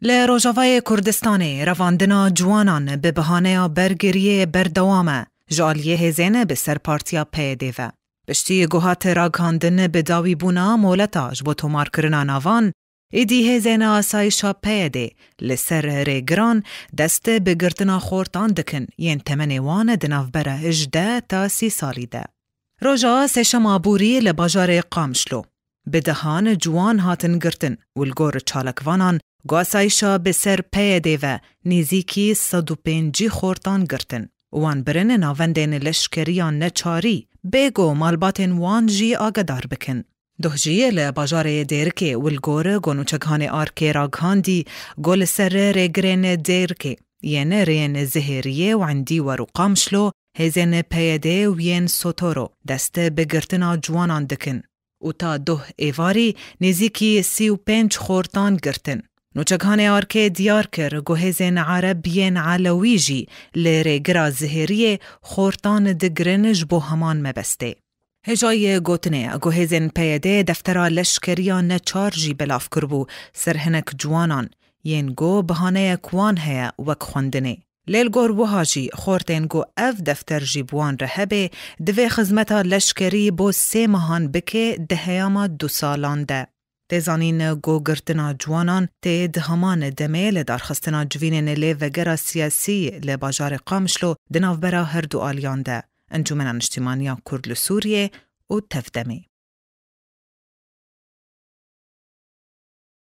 لروجاوای کردستان رواندنا جوانان به بهانه برگریه بردوامه جالیه هزینه به سرپارتیا پیدیوه. بشتی گوهات راگاندن به داوی بونا مولتاج با تومار کرنا ناوان ایدی هزینه آسایشا پیده لسر ریگران دست بگرتنا خورتان دکن ین تمن وان دناف بره 18 تا 30 سالی ده. روژا سشم آبوری لباجار قامشلو. بدهان جوان هاتن گرتن والگور چالکوانان گواسایشا به سر پیده و نیزیکی 150 خورتان گرتن. وان برن ناوندین لشکریان نچاری بگو مالباتن وان جی آگدار بکن. دوهجیه لباجار دیرکه والگور گونوچگان آرکه راگهاندی گل سر رگرین دیرکه ین رین زهریه وعندی ورقامشلو هزین پیده وین سوتورو دست بگرتنا جوانان دکن. و تا 2 ایواری نزیکی 35 خورتان گرتن. نوچگان آرکه دیار کر گوهزین عربین علویجی لرگرا زهریه خورتان دگرنج بو همان مبسته. هجای گوتنه گوهزین پیده دفترا لشکریان نچار جی بلاف کربو سرهنک جوانان ین گو بهانه کوان هیا وک خوندنه. لیل گور وحاجی خورتین گو اف دفتر جیبوان رهبه دوی خزمتا لشکری بو 3 ماهان بکه دهیاما 2 سالان ده. تزانین گو گرتنا جوانان ته دهمان دمیل دارخستنا جوینن لی وگرا سیاسی لباجار قامشلو دناو برا هر دو آلیان ده. انجمن اجتماعی کرد سوریه و تفدمی.